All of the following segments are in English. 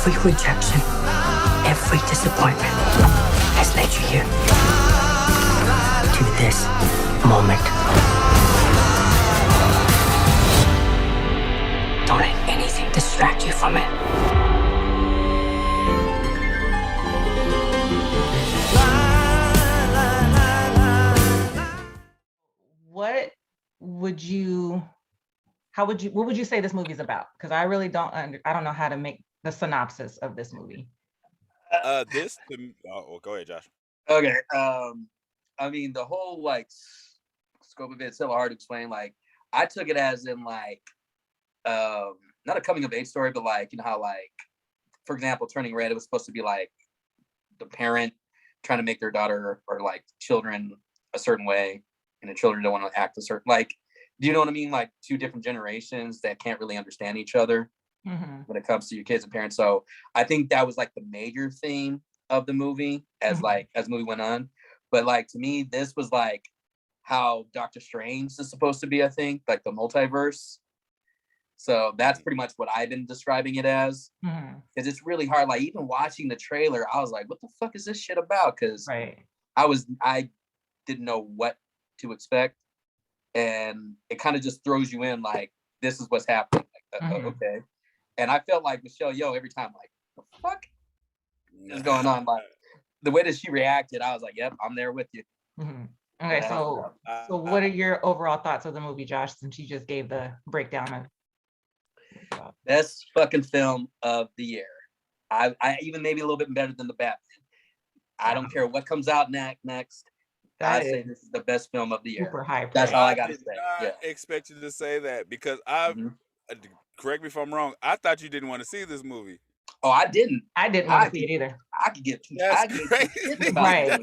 Every rejection, every disappointment has led you here to this moment. Don't let anything distract you from it. What would you what would you say this movie's about? Because I really I don't know how to make the synopsis of this movie. Go ahead, Josh. Okay. I mean, the whole like scope of it's still hard to explain. Like, I took it as in like, not a coming of age story, but like, you know how like, for example, Turning Red, it was supposed to be like the parent trying to make their daughter or like children a certain way, and the children don't want to act a certain like. Do you know what I mean? Like two different generations that can't really understand each other when it comes to your kids and parents. So I think that was like the major theme of the movie as the movie went on. But like to me, this was like how Doctor Strange is supposed to be, I think, like the multiverse. So that's pretty much what I've been describing it as. Because it's really hard. Like even watching the trailer, I was like, what the fuck is this shit about? Because I didn't know what to expect. And it kind of just throws you in like, this is what's happening. Like, okay. And I felt like Michelle Yeoh every time, like, the fuck is going on? Like the way that she reacted, I was like, yep, I'm there with you. Okay, so what are your overall thoughts of the movie, Josh, since you just gave the breakdown of best fucking film of the year? I even maybe a little bit better than the Batman. I don't care what comes out next. I say this is the best film of the year. Super high. That's all I gotta say. I expect you to say that because correct me if I'm wrong. I thought you didn't want to see this movie. Oh, I didn't. I didn't want to see it either. I could get two. That's crazy. Right.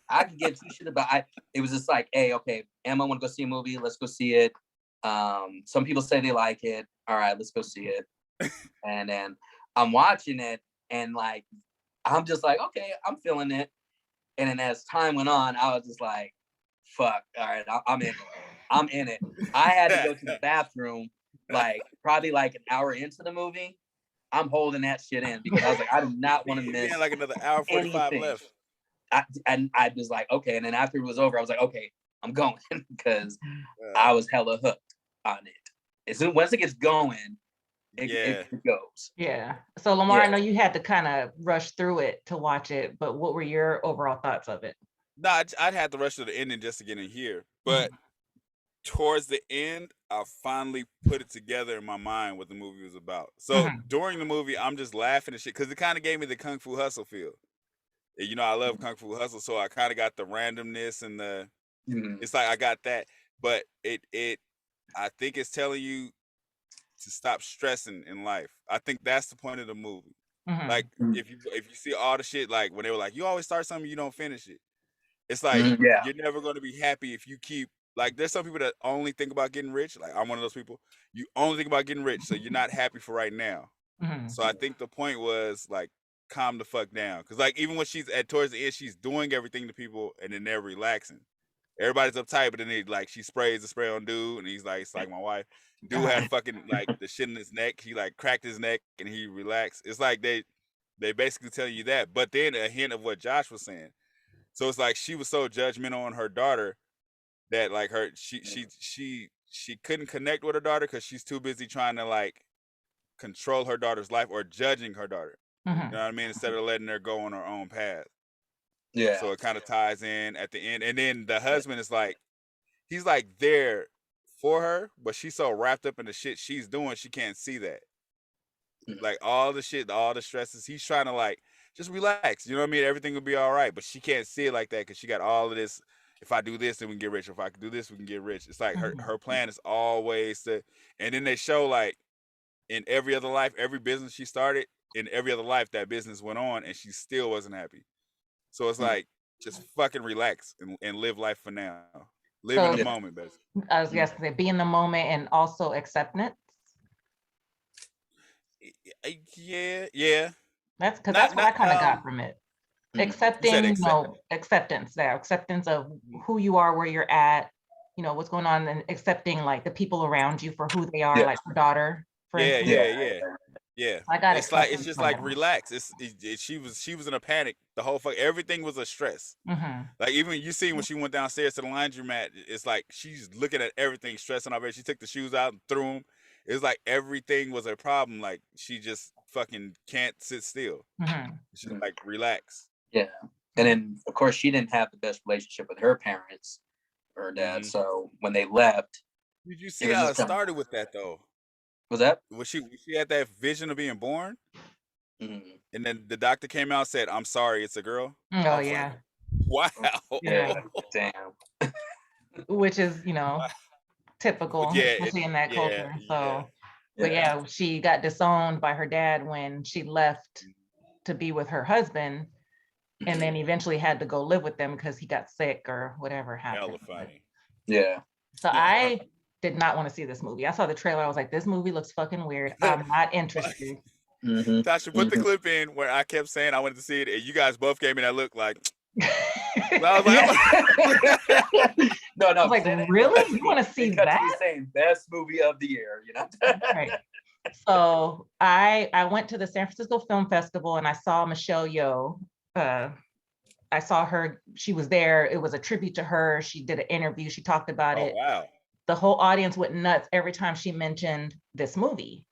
I could get two shit about. It was just like, hey, okay, Emma, want to go see a movie? Let's go see it. Some people say they like it. All right, let's go see it. And then I'm watching it, and like, I'm just like, okay, I'm feeling it. And then as time went on, I was just like, fuck, all right, I'm in it. I'm in it. I had to go to the bathroom, like, probably like an hour into the movie. I'm holding that shit in because I was like, I do not want to miss like another hour 45 left. I was like, okay. And then after it was over, I was like, okay, I'm going because I was hella hooked on it. Once it gets going, it goes. Yeah. So Lamar, I know you had to kind of rush through it to watch it, but what were your overall thoughts of it? No, I'd have to rush to the ending just to get in here. But towards the end, I finally put it together in my mind what the movie was about. So during the movie, I'm just laughing and shit because it kind of gave me the Kung Fu Hustle feel. And, you know, I love Kung Fu Hustle, so I kind of got the randomness and the. It's like I got that, but I think it's telling you to stop stressing in life. I think that's the point of the movie. Like if you see all the shit, like when they were like, you always start something, you don't finish it. It's like you're never going to be happy if you keep like. There's some people that only think about getting rich. Like I'm one of those people. You only think about getting rich, so you're not happy for right now. So I think the point was like calm the fuck down, because like even when she's towards the end, she's doing everything to people, and then they're relaxing. Everybody's uptight, but then she sprays the spray on dude, and he's like, it's like my wife. Dude had fucking like the shit in his neck. He like cracked his neck and he relaxed. It's like they basically tell you that, but then a hint of what Josh was saying. So it's like she was so judgmental on her daughter that like she couldn't connect with her daughter because she's too busy trying to like control her daughter's life or judging her daughter. You know what I mean? Instead of letting her go on her own path. Yeah. So it kind of ties in at the end, and then the husband is like, he's like there for her, but she's so wrapped up in the shit she's doing, she can't see that. Like all the shit, all the stresses, he's trying to like just relax. You know what I mean? Everything will be all right, but she can't see it like that because she got all of this. If I do this, then we can get rich. If I can do this, we can get rich. It's like her plan is always to. And then they show like in every other life, every business she started, in every other life that business went on, and she still wasn't happy. So it's like just fucking relax and live life for now. Live in the moment, basically. I was going to say, be in the moment and also acceptance. Yeah. That's because that's what I kind of got from it. Accepting, acceptance there, acceptance of who you are, where you're at, you know, what's going on, and accepting like the people around you for who they are, like your daughter. Yeah. Yeah, I got it's like it's acceptance just from like them. relax. She was in a panic. The whole everything was a stress. Like even you see when she went downstairs to the laundromat, it's like she's looking at everything, stressing over it. She took the shoes out and threw them. It's like everything was a problem. Like she just fucking can't sit still. She's Mhm. like relax. Yeah. And then of course she didn't have the best relationship with her parents, her dad. hmm So when they left, Did you it see was how just it started with that though? was that? Was she had that vision of being born, Mhm. and then the doctor came out and said, "I'm sorry, it's a girl." I Oh was like, yeah, "Wow." Yeah. yeah. Damn. Which is, Wow. typical, Yeah, especially in that yeah, culture. yeah. So, but Yeah. yeah, she got disowned by her dad when she left to be with her husband, and then eventually had to go live with them because he got sick or whatever happened. Hella funny. Yeah. So I did not want to see this movie. I saw the trailer. I was like, this movie looks fucking weird. I'm not interested. Mm-hmm. Tasha, put the clip in where I kept saying I wanted to see it, and you guys both gave me that look like. I was like, No, I was like, really? You want to see that? saying best movie of the year, Right. So I went to the San Francisco Film Festival and I saw Michelle Yeoh. I saw her. She was there. It was a tribute to her. She did an interview. She talked about oh it. wow. The whole audience went nuts every time she mentioned this movie.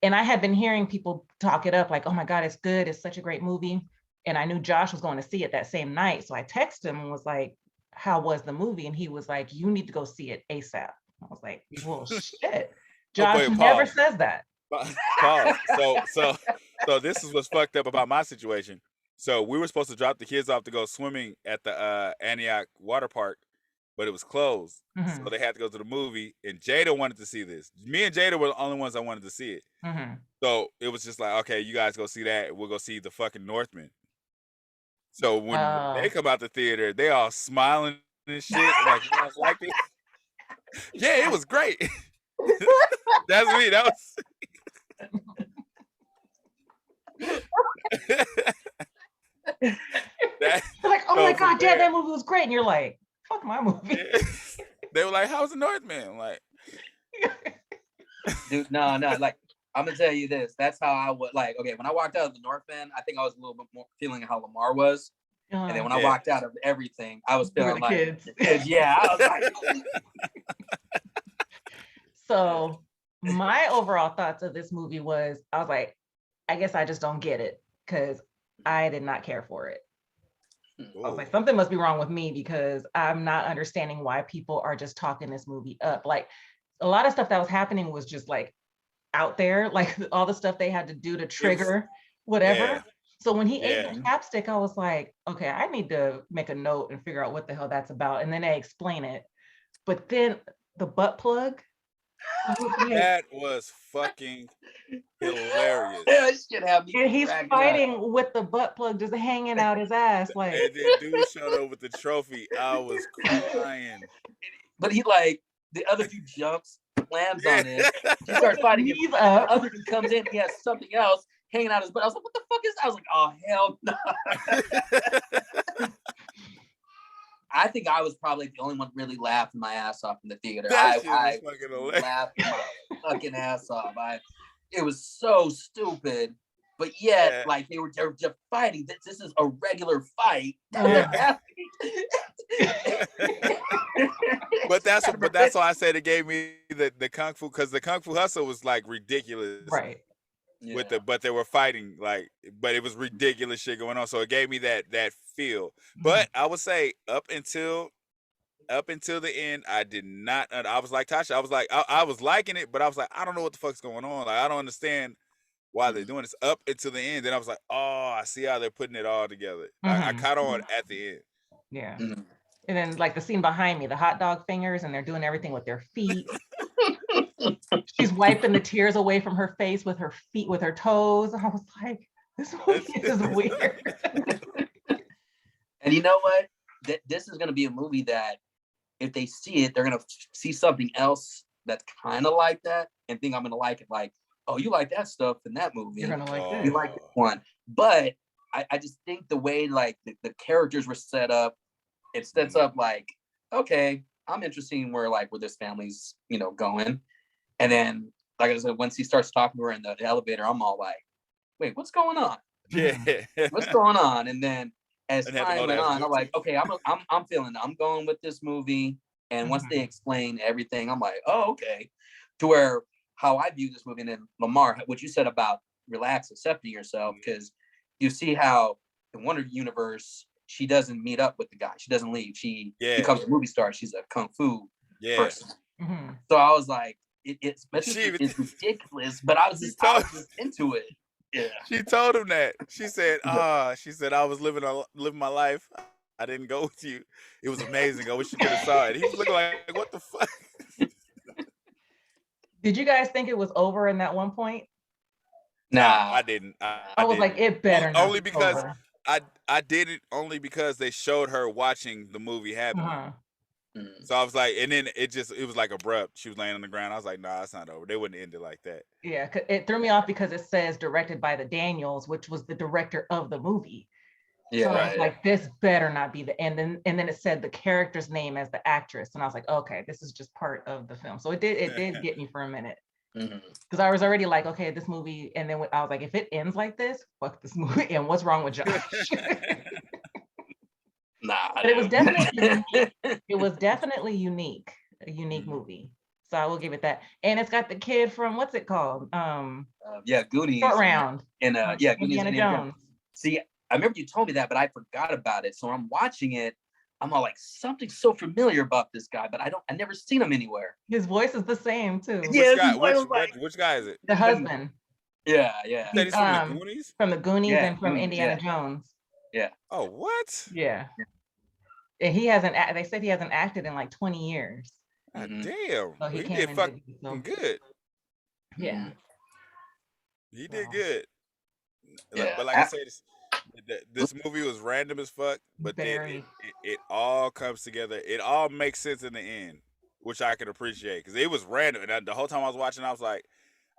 And I had been hearing people talk it up like, oh my God, it's good. It's such a great movie. And I knew Josh was going to see it that same night. So I texted him and was like, how was the movie? And he was like, you need to go see it ASAP. I was like, well, shit. Oh, Josh wait, never pause. says that. Pause. So this is what's fucked up about my situation. So we were supposed to drop the kids off to go swimming at the Antioch water park, but it was closed. So they had to go to the movie, and Jada wanted to see this. Me and Jada were the only ones that wanted to see it. So it was just like, okay, you guys go see that. We'll go see the fucking Northman. So when they come out the theater, they all smiling and shit. I'm like, you guys like it? Yeah, it was great. That's me. That was. They're like, oh my so from God, Dad, there, that movie was great. And you're like, fuck my movie. they were like, "How's the Northman?" I'm like, dude. No, like I'm gonna tell you this. That's how I would like. Okay, when I walked out of the Northman, I think I was a little bit more feeling how Lamar was. And then when I Yeah. walked out of everything, I was You were feeling the like, kids. yeah, I was like, So my overall thoughts of this movie was, I was like, I guess I just don't get it because I did not care for it. I was like, something must be wrong with me because I'm not understanding why people are just talking this movie up. Like a lot of stuff that was happening was just like out there, like all the stuff they had to do to trigger whatever. Yeah. So when he ate Yeah. the chapstick, I was like, okay, I need to make a note and figure out what the hell that's about. And then they explain it. But then the butt plug, I was like, That was fucking hilarious. that shit had me and he's cracking up. fighting with the butt plug just hanging out his ass. Like, And then dude showed up with the trophy. I was crying. But he like the other dude jumps, lands on it. He starts fighting. knees The up. other dude comes in. He has something else hanging out his butt. I was like, what the fuck is that? I was like, oh hell no. I think I was probably the only one really laughing my ass off in the theater. That shit was I fucking hilarious. laughed my fucking ass off. It was so stupid, but yet like they're just fighting. This is a regular fight. But that's why I said it gave me the kung fu, because the Kung Fu Hustle was like ridiculous. Right. With but they were fighting but it was ridiculous shit going on. So it gave me that feel. But I would say up until the end, I did not. I was like Tasha. I was like, I was liking it, but I was like, I don't know what the fuck's going on. Like I don't understand why they're doing this up until the end. Then I was like, oh, I see how they're putting it all together. I caught on at the end. Yeah. And then like the scene behind me, the hot dog fingers, and they're doing everything with their feet. She's wiping the tears away from her face with her feet, with her toes. I was like, this movie is weird. And you know what? This is going to be a movie that if they see it, they're going to see something else that's kind of like that and think I'm going to like it. Like, oh, you like that stuff in that movie. You're going to like this. You like this one. But I just think the way like the characters were set up, it sets up like, okay, I'm interested in where this family's, going. And then like I said, once he starts talking to her in the elevator, I'm all like, wait, what's going on? Yeah. What's going on? And then as And had to know time that went was on, I'm new, like, too. okay, I'm feeling it. I'm going with this movie. And once they explain everything, I'm like, oh, okay. To where how I view this movie, and then Lamar, what you said about relax, accepting yourself, because you see how in Wonder Universe, she doesn't meet up with the guy. She doesn't leave. She becomes a movie star. She's a kung fu person. So I was like, it's ridiculous, but I was just into it. Yeah. She told him that. She said, I was living my life. I didn't go with you. It was amazing. I wish you could have saw it. He was looking like, what the fuck? Did you guys think it was over in that one point? Nah, I didn't. I was like, it better not only be because over. I did it only because they showed her watching the movie happen. So I was like, and then it was like abrupt. She was laying on the ground. I was like, nah, it's not over. They wouldn't end it like that. Yeah, it threw me off because it says directed by the Daniels, which was the director of the movie. Yeah, so I was like, this better not be the end. And then it said the character's name as the actress, and I was like, okay, this is just part of the film. So it did get me for a minute, because I was already like, okay, this movie. And then I was like, if it ends like this, fuck this movie. And what's wrong with Josh? Nah, but it was definitely a unique movie. So I will give it that. And it's got the kid from, what's it called? Goonies. Short Round. And Goonies, Indiana Jones. See, I remember you told me that, but I forgot about it. So when I'm watching it, I'm all like, something's so familiar about this guy, but I never seen him anywhere. His voice is the same too. Yeah, which guy is it? The husband. Yeah. That is from the Goonies? From the Goonies and from Indiana Jones. Yeah. Oh, what? Yeah. And he hasn't. They said he hasn't acted in like 20 years. God damn. So he did fucking good. Yeah. He did good. Yeah. But like I said, this movie was random as fuck, but then it all comes together. It all makes sense in the end, which I can appreciate, because it was random. And the whole time I was watching, I was like,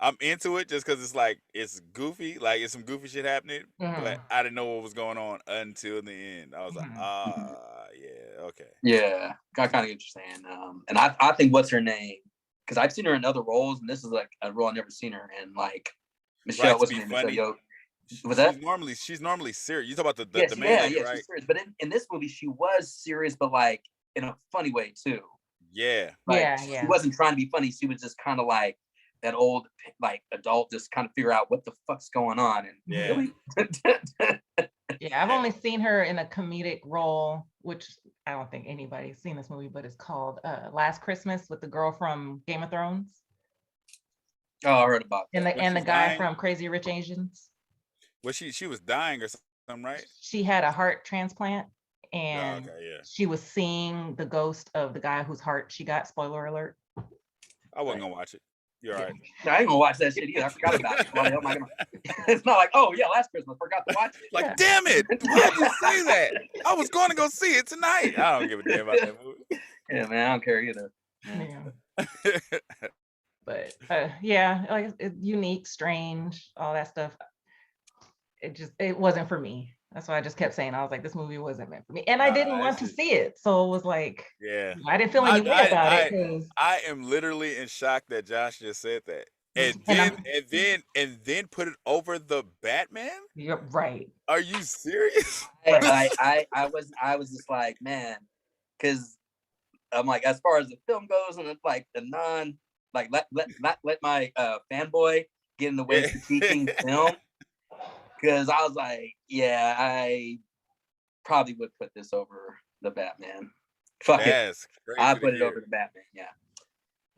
I'm into it just because it's like, it's goofy, like it's some goofy shit happening, but I didn't know what was going on until the end. I was like, yeah, okay. Yeah, I kind of get what you're saying. And I think what's her name? Because I've seen her in other roles, and this is like a role I've never seen her in. Like Michelle, what's her name? Michelle Yeoh. Was that? She's normally serious. You talk about the main lady, right? She's serious. But in this movie, she was serious, but like in a funny way too. Yeah. Like, she wasn't trying to be funny. She was just kind of like that old like adult, just kind of figure out what the fuck's going on. And yeah, I've only seen her in a comedic role, which I don't think anybody's seen this movie, but it's called Last Christmas, with the girl from Game of Thrones. Oh, I heard about that. And the guy from Crazy Rich Asians. Well, she was dying or something, right? She had a heart transplant, and she was seeing the ghost of the guy whose heart she got. Spoiler alert. I wasn't gonna watch it. You're right. No, I ain't gonna watch that shit either. I forgot about it. Why the hell am I gonna? It's not like, oh yeah, Last Christmas, forgot to watch it. Like, damn it! Why did you say that? I was going to go see it tonight. I don't give a damn about that movie. Yeah, man, I don't care either. But like it's unique, strange, all that stuff. It wasn't for me. That's why I just kept saying, I was like, this movie wasn't meant for me. And I didn't want to see it. So it was like, I didn't feel any way about it. I am literally in shock that Josh just said that. And then put it over the Batman? You're right. Are you serious? I was just like, man, because I'm like, as far as the film goes, and it's like the let my fanboy get in the way of critiquing film. Because I was like, yeah, I probably would put this over the Batman. Fuck it. I put it over the Batman, yeah.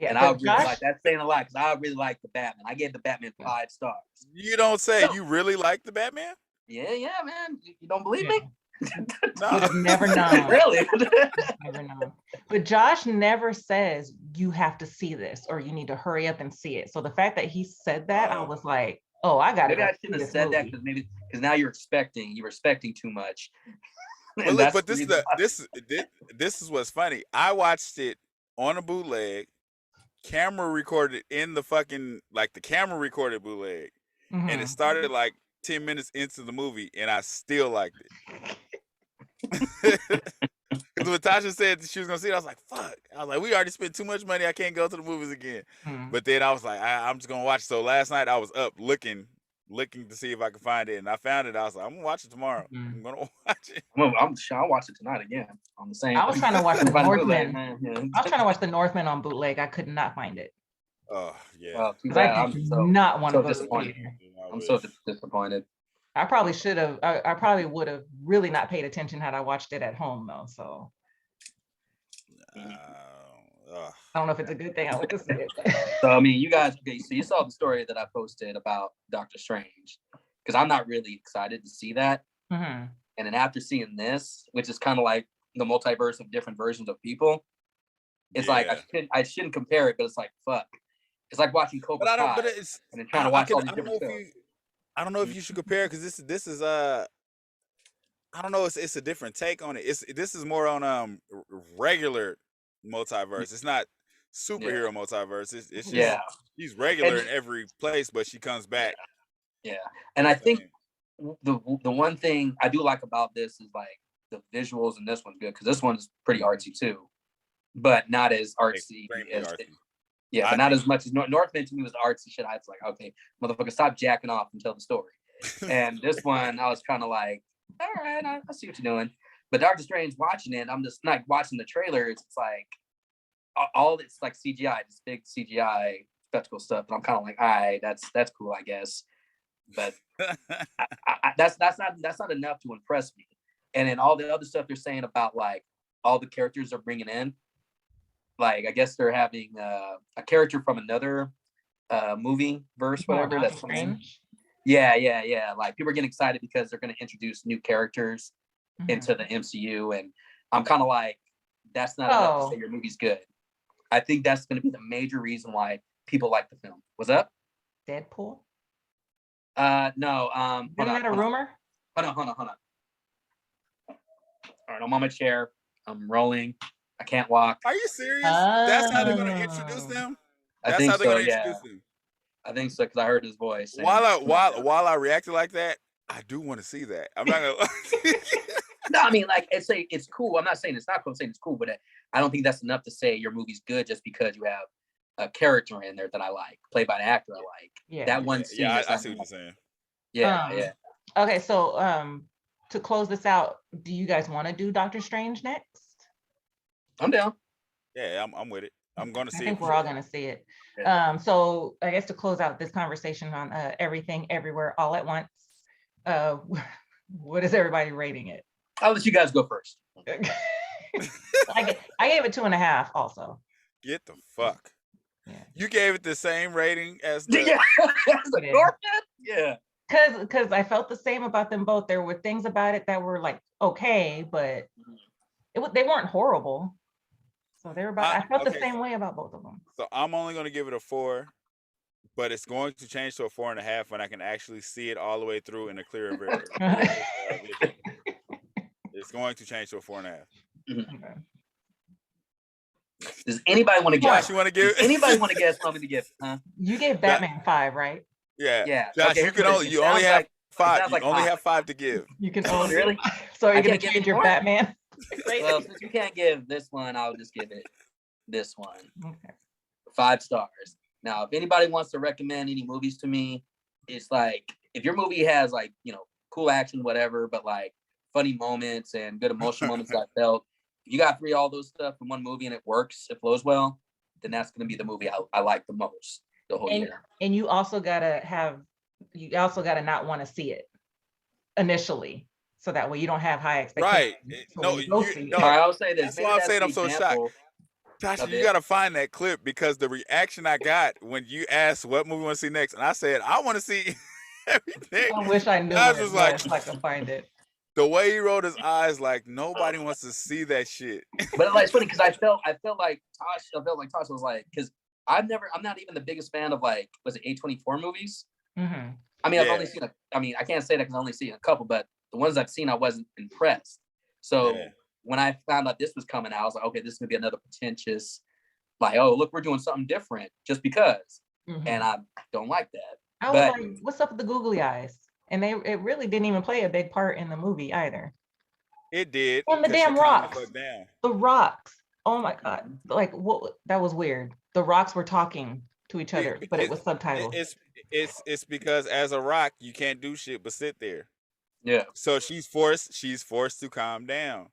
And I really like that's saying a lot, because I really like the Batman. I gave the Batman 5 stars. You don't say. You really like the Batman? Yeah, man. You don't believe me? No. Would have never known. Really? Never known. But Josh never says you have to see this or you need to hurry up and see it. So the fact that he said that, I was like, oh, I got it. Maybe I shouldn't have said that, because now you're expecting too much. Well, look, but this is what's funny. I watched it on a bootleg, camera recorded in the fucking, like the camera recorded bootleg, and it started like 10 minutes into the movie, and I still liked it. Because when Tasha said that she was gonna see it, I was like, "Fuck!" I was like, "We already spent too much money. I can't go to the movies again." But then I was like, "I'm just gonna watch it." So last night I was up looking to see if I could find it, and I found it. I was like, "I'm gonna watch it tomorrow. I'm gonna watch it." I'll watch it tonight again on the same. I was trying to watch the Find a bootleg, Northman. man. Yeah. I was trying to watch the Northman on bootleg. I could not find it. Oh yeah. Well, too 'Cause I bad. did I'm not want to so go to the disappointed. theater. I'm so disappointed. I probably should have. I probably would have really not paid attention had I watched it at home though. So I don't know if it's a good thing. I went to see it. So I mean, you guys, okay? So you saw the story that I posted about Doctor Strange, because I'm not really excited to see that. Mhm. And then after seeing this, which is kind of like the multiverse of different versions of people, it's like I shouldn't compare it, but it's like fuck. It's like watching Cobra Kai and then trying to watch all these different shows. I don't know if you should compare because this is I don't know, it's a different take on it. This is more on regular multiverse. It's not superhero multiverse. It's just she's regular in every place, but she comes back. Yeah. And I think the one thing I do like about this is like the visuals, and this one's good because this one's pretty artsy too, but not as artsy as but not as much as Northman to me was the artsy shit. I was like, okay, motherfucker, stop jacking off and tell the story. And this one, I was kind of like, all right, I see what you're doing. But Doctor Strange, watching it, I'm just like watching the trailers. It's like all it's like CGI, this big CGI spectacle stuff. And I'm kind of like, all right, that's cool, I guess. But that's not enough to impress me. And then all the other stuff they're saying about like all the characters they're bringing in, like I guess they're having a character from another movie verse, whatever. That's Strange. Yeah. Like people are getting excited because they're going to introduce new characters into the MCU, and I'm kind of like, that's not enough to say your movie's good. I think that's going to be the major reason why people like the film. What's up? Deadpool? No. Isn't that a rumor? Hold on. All right, I'm on my chair. I'm rolling. I can't walk. Are you serious? That's how they're going to introduce them? That's how they're going to introduce them. I think so, because I heard his voice. While I reacted like that, I do want to see that. I'm not gonna. No, I mean, like it's cool. I'm not saying it's not cool. I'm saying it's cool, but I don't think that's enough to say your movie's good just because you have a character in there that I like, played by an actor I like. Yeah. That one scene. Yeah, I see what you're saying. Yeah. Okay, so to close this out, do you guys want to do Doctor Strange next? I'm down. Yeah, I'm with it. I'm going to see it. I think we're all going to see it. Yeah. So I guess to close out this conversation on Everything, Everywhere, All at Once, what is everybody rating it? I'll let you guys go first. I gave it 2.5 also. Get the fuck. Yeah. You gave it the same rating as the... Yeah. Because I felt the same about them both. There were things about it that were like okay, but they weren't horrible. So they were about. I felt the same way about both of them. So I'm only going to give it a 4, but it's going to change to a 4.5 when I can actually see it all the way through in a clearer vision. It's going to change to a 4.5. Okay. Does anybody want to guess? Josh, you want to give? Anybody want to guess? How many to give? Huh? You gave Batman 5, right? Yeah. Josh, you only have 5. You only have 5 to give. You can only really. So you're gonna change your Batman? Well, since you can't give this one, I'll just give it this one. Okay. 5 stars. Now, if anybody wants to recommend any movies to me, it's like if your movie has like cool action, whatever, but like funny moments and good emotional moments I felt. If you got all those stuff in one movie and it works, it flows well, then that's going to be the movie I like the most the whole year. And you also gotta not want to see it initially, so that way you don't have high expectations. Right? No. I'll say this. That's why I'm saying I'm so shocked. Tasha, you gotta find that clip because the reaction I got when you asked what movie you want to see next, and I said I want to see Everything. I wish I knew. I was just like, I can find it. The way he rolled his eyes, like nobody wants to see that shit. But like, it's funny because I felt like Tasha was like, because I'm not even the biggest fan of like, was it A24 movies? Mm-hmm. I mean, I've only seen I can't say that because I've only seen a couple, but the ones I've seen, I wasn't impressed. So when I found out this was coming out, I was like, okay, this is gonna be another pretentious, like, oh, look, we're doing something different just because. Mm-hmm. And I don't like that. I was like, what's up with the googly eyes? And it really didn't even play a big part in the movie either. It did. And the 'cause she damn calmed rocks. the fuck down. The rocks. Oh my God. Like what? That was weird. The rocks were talking to each other, but it was subtitled. It's because as a rock, you can't do shit but sit there. Yeah. So she's forced to calm down.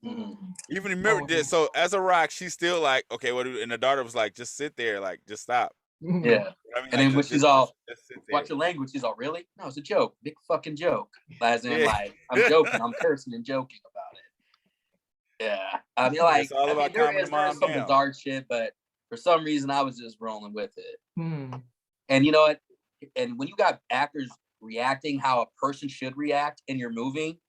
Mhm. Even remember this. So as a rock, she's still like, okay, what? And the daughter was like, just sit there, like, just stop. Yeah. I mean, And then when she's all, just sit there. watch your language, she's all, really? No, it's a joke. Big fucking joke. As in, Yeah. like, I'm joking. I'm cursing and joking about it. Yeah. I mean, like, It's all about there calming is the mom some down. bizarre shit, but for some reason, I was just rolling with it. Hmm. And you know what? And when you got actors reacting how a person should react in your movie,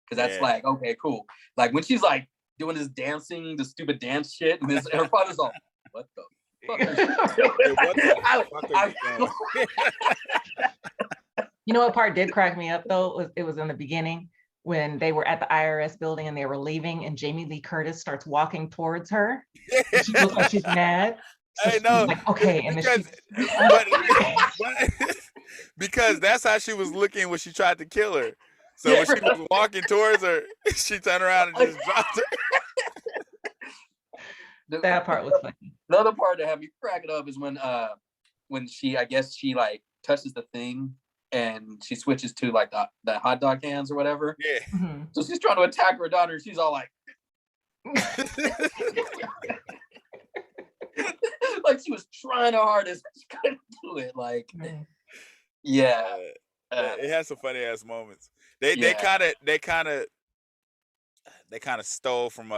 because that's Yeah. like, okay, cool. Like when she's like doing this dancing, the stupid dance shit, and her father's all, what the fuck is she doing? Yeah, what the fuck are you doing? You know what part did crack me up though? It was in the beginning when they were at the IRS building and they were leaving, and Jamie Lee Curtis starts walking towards her. And she looks like she's mad. So I know. like, okay, and then because that's how she was looking when she tried to kill her. So when she was walking towards her, she turned around and just dropped her. that part was funny. The other part that had me cracking up is when she, I guess she like touches the thing and she switches to like the hot dog hands or whatever. Yeah. Mm-hmm. So she's trying to attack her daughter. And she's all like, like she was trying her hardest, but she couldn't do it. Like, yeah. It has some funny ass moments. They kind of stole from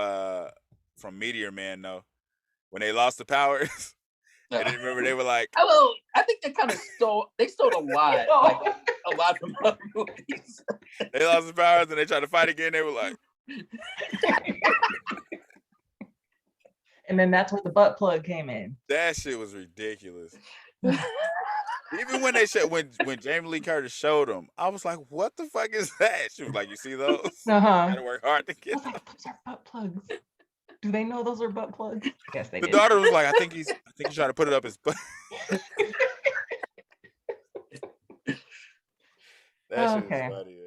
Meteor Man though, when they lost the powers. And then remember they were like, "Hello." I think they kind of stole a lot, like a lot from other movies. They lost the powers and they tried to fight again. They were like, and then that's when the butt plug came in. that shit was ridiculous. Even when when Jamie Lee Curtis showed them, I was like, what the fuck is that? She was like, you see those? Gotta work hard to get them. Like, those are butt plugs. Do they know those are butt plugs? Yes, they The did. daughter was like, I think he's trying to put it up his butt. That shit was funny.